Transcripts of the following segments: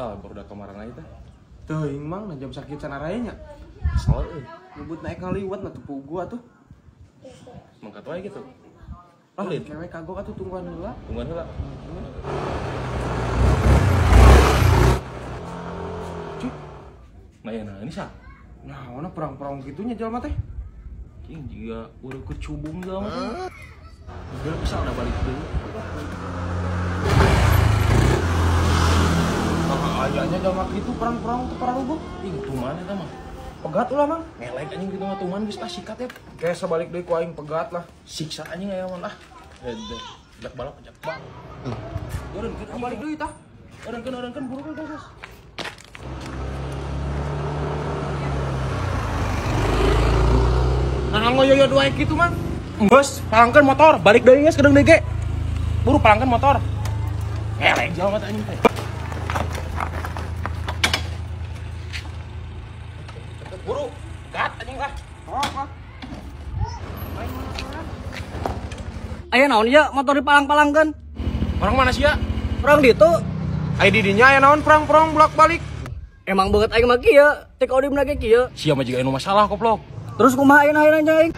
Sal, baru udah kemarin aja teh. Teuing mang na jam sakit sanarayanya. Soal Nyebut naik ngaliwat na tupu gua tuh. mangkat wae gitu. Lah, Pelit. cewek kagok atuh tungguan heula. Tungguan heula. Cuk. Nah ya, nah ini sah. Nah, mana perang-perang gitunya jelema teh. Cing juga udah kecubung sama teh. Udah bisa udah balik dulu. Ayahnya jelema gitu perang-perang tuh para lugu. Ih, tuman eta mah. Pegat ulah mang. Ngelek anjing gitu mah tuman geus sikat ya. Kayak sebalik deui ku aing pegat lah. Siksa anjing aya mah ah. Jak balap jak bang. Eureun Balik deui tah. Eureun buru guys. Nah, ngoyoyo dua gitu mah. Bos, palangkeun motor, balik deui geus kedeung deui ge. Buru palangkeun motor. Ngelek jalma teh anjing teh. Buru, gat anjing lah. Oh. Aya naon ya motor dipalang-palangkeun? Orang mana sih ya? Orang ditu Ai didinya aya naon perang-perang bolak-balik. emang beungeut aing mah kieu, teh kaudimna ge kieu. Sia mah juga anu masalah koplok. Terus kumaha ayeuna aing?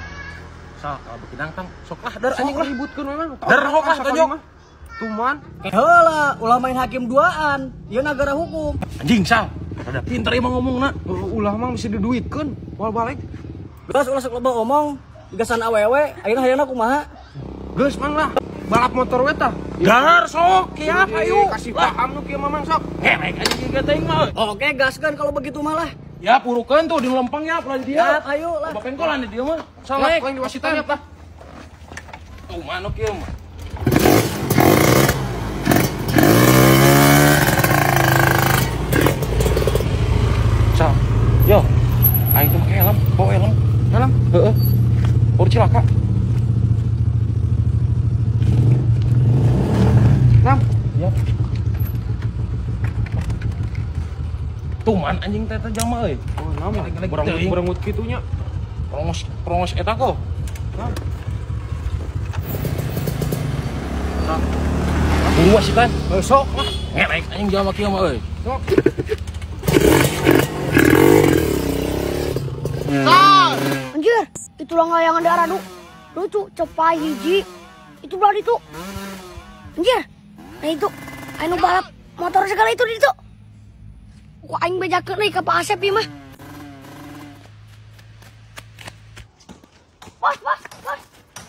Sal, kalau bekinang tang, sok lah dar anjing lah. Ributkeun memang. Dar sok lah tonjok. Tuman. Heula, ulah main hakim duaan, ieu negara hukum. Anjing Sal, rada pinter emang ngomongna. Ulah mang bisa diduitkeun poal balik. Geus ulah sok loba omong, digasan awewe, ayeuna hayana kumaha? Geus mang lah. Balap motor we tah. Dar sok, kiap ayo. Kasih paham nu kieu mamang sok. Ngelek anjing ge teuing mah. Oke, gaskeun kalau begitu malah. Ya purukeun tuh di lempeng ya pelan dia. Ya, ayo lah. Bapengkolan di dia mah. Salah Salek, poin di wasitan ya tah. Tuh manuk kieu mah. Sal, yo, aing tuh pakai helm, bawa helm. Helm. Heeh. Baru cilaka. Lam. Ya. Tuman anjing teh jalma euy. Oh, nama. Ngelek-ngelek teuing. Berengut kitunya. Prongos eta kok. Lam. Buru wasitan. Sok lah. Ngelek anjing jalma kieu mah euy. Sok. Anjir, itulah layangan darah lucu cepai hiji itu belah itu. Anjir, nah itu anu balap motor segala itu di itu. Kok aing bejakeun deui ka Pak Asep ieu mah. Bos.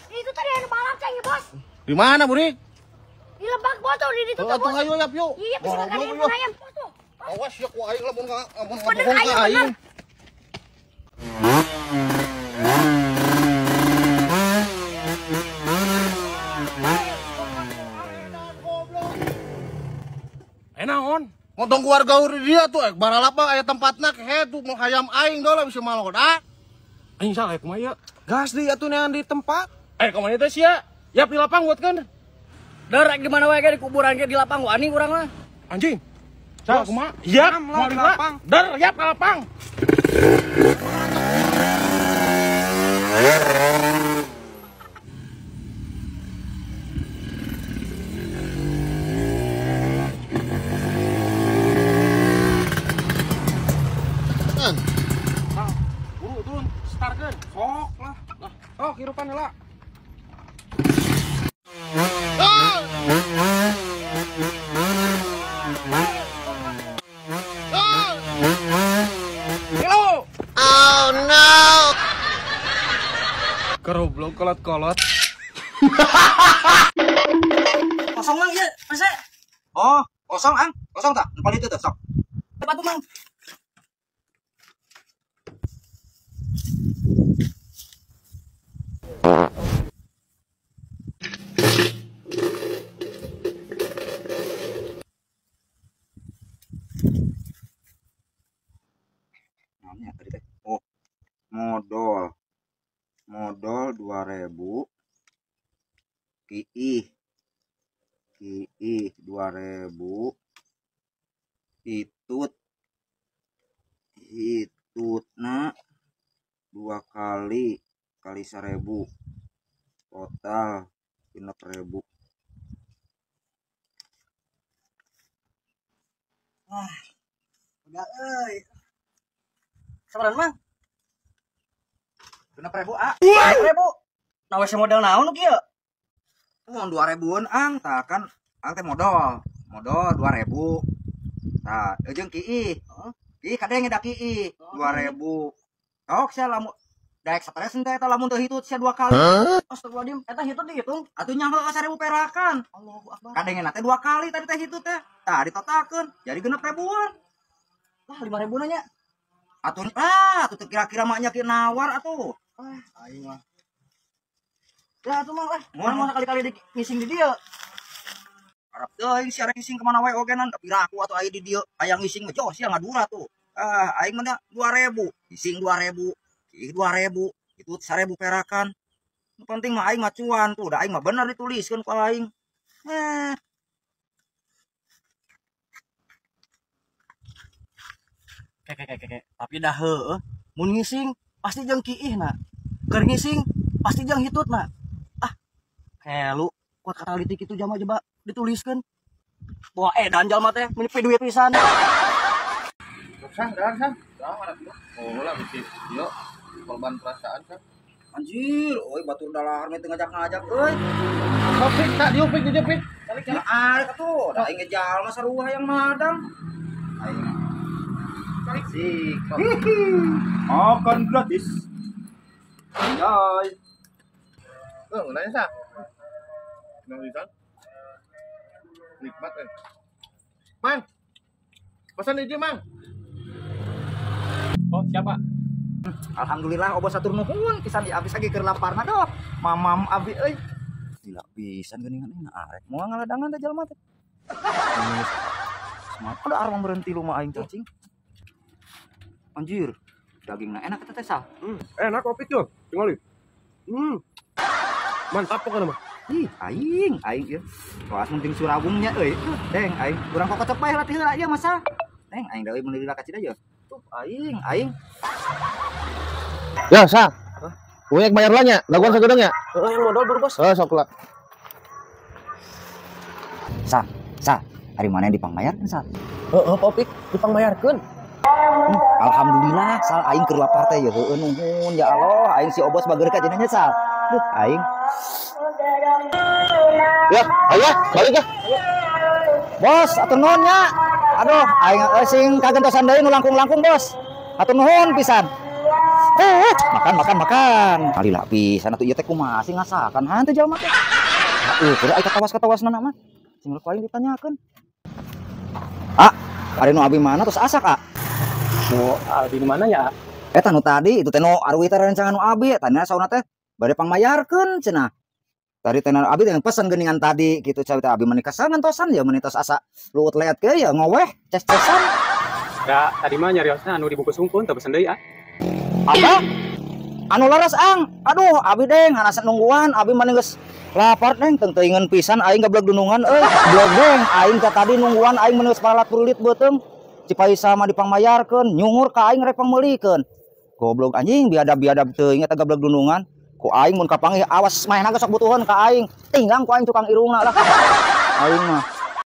Itu tadi anu balap cai bos. Di mana, Buri? Di lebak bos tuh di itu tuh. Atuh hayu yap yuk. Iya, bisa kan yang ayam bos tuh. Awas ya ku aing lamun Bener ngabohong aing ka bener. aing. Naon? Ngotong keluarga urang dia tuh, baralap mah aya tempatna kehe tuh mau hayam aing dola bisa maloda. Anjing salah kumaha ieu? Gas deui atuh neangan di tempat. Kumaha teh sia? Yap di lapang buat kan? Derek di mana wae ge di kuburan ge di lapang wani urang mah. Anjing. Salah kumaha? Yap, Lah, di lapang. Dar, yap di lapang. Buru turun, startkeun. Sok lah. Oh, hirupan heula. Halo. Oh no. Keroblok kolot-kolot. Kosong mang ieu, masa? Oh, kosong ang, kosong tak? Depan itu tuh, sok. Cepat tuh mang. Namanya tadi teh. Oh, modal 2000. Kiih 2000. Hitutna 2 kali 1000. Total 6.000. Enggak euy. Sabaran mah. 6.000 ah. 2.000. Nah, wes modal naon kieu? Mohon 2.000-an ang tah kan ang teh modal. Modal 2.000. Tah, jeung kieu. Kieu kadenge da kieu 2.000. Tok sia lamun daek stres teh eta lamun teu hitut sia 2 kali. Astagfirullahaladzim, eta hitung dihitung. Atuh nyangka ka 1.000 perakan. Allahu Akbar. Kadenge teh 2 kali tadi teh hitut teh. Tah ditotakeun jadi 6.000-an. Lah 5.000 nanya. Atuh teu kira-kira maknya kieu nawar atuh. Aing mah. Ya atuh mah Moal kali-kali ngising di dia. Arab teuing si arek ngising kemana wae ogenan tapi raku atuh aya di dieu aya ngising mah jos sia ngadura tuh. Aing mah 2.000, ngising 2.000, ih 2.000, itu 1.000 perakan. Nu penting mah aing mah cuan tuh, da aing mah bener dituliskeun ku aing. Tapi dah heueuh, mun ngising pasti jeung kiihna. Keur ngising pasti jeung hitutna. Helu kuat kata litik itu jama coba dituliskeun. Bawa edan jalma teh menipu duit pisan. Sang, sang. Sang mana tuh? Oh lah bisi. Yo. Korban perasaan sang. Anjir, euy batur dalahar mah teu ngajak-ngajak euy. Kopik tak diupik di jepik. Ya arek atuh, da aing ngejalma sarua hayang madang. Aing sik. Makan gratis. Enjoy. Nanya sa. Nang lisan. Nikmat Mang. Pesan hiji, Mang. Oh, siapa? Alhamdulillah obos satur nuhun pisan abis lagi keur laparna doh. Mamam abi euy. Gila pisan geuningan ini arek moal ngaladangan teh jalma teh. Semat ada arwang berhenti lu mah aing cacing. Anjir, dagingna enak eta teh sah. Enak kopi tuh. Tinggalin. Mantap pokoknya mah. Ih, aing ieu. Kelas penting surabungnya euy. Deng aing urang kokocok bae latih heula ieu masa. Deng aing deui mun dila kacida ye. Tuh aing. Ya, sa. Uek bayar lah nya. Laguan sagedeng nya. Yang modal baru bos. Sok lah. Sa, hari mana yang dipangbayarkeun sa? Popik dipangbayarkeun. Alhamdulillah sal aing keur lapar teh ya heueuh nuhun ya Allah aing si obos bager ka cenah nya sal. Duh aing. Ya, ayo balik ya. Bos, atur nuhun nya. Aduh, aing sing kagentosan deui nu langkung-langkung bos. Atur nuhun pisan. Makan. Alila pisan atuh ieu teh kumaha sih ngasakan hanteu jalma teh. Kira aya katawas-katawasna mah. Sing rek paling ditanyakeun. Ari nu abi mana terus asak, Oh, di mana ya? Eta nu tadi itu teh nu arwi teh rencangan nu abi tanya sauna teh bade pangmayarkeun cenah. Tadi teh abi teh pesan geuningan tadi gitu cawi teh abi menikah ngantosan ya menitos asa luut leet ke ya ngoweh ces-cesan. Ya, tadi mah nyariosna anu dibungkus hungkun teu pesen deui Apa? Anu laras ang. Aduh, abi deng hana nungguan, abi mah geus lapar deng teuingeun pisan aing gablek dunungan euy. Blog deng aing ka tadi nungguan aing geus paralat pulit beuteung. Cipaisa mah dipangmayarkeun, nyungur ka aing rek pangmeulikeun. Goblok anjing biadab teuing eta gablek dunungan. Ku aing mun kapanggih awas maena geus sok butuhan ka aing. Tinggang ku aing tukang irungna lah. Aing mah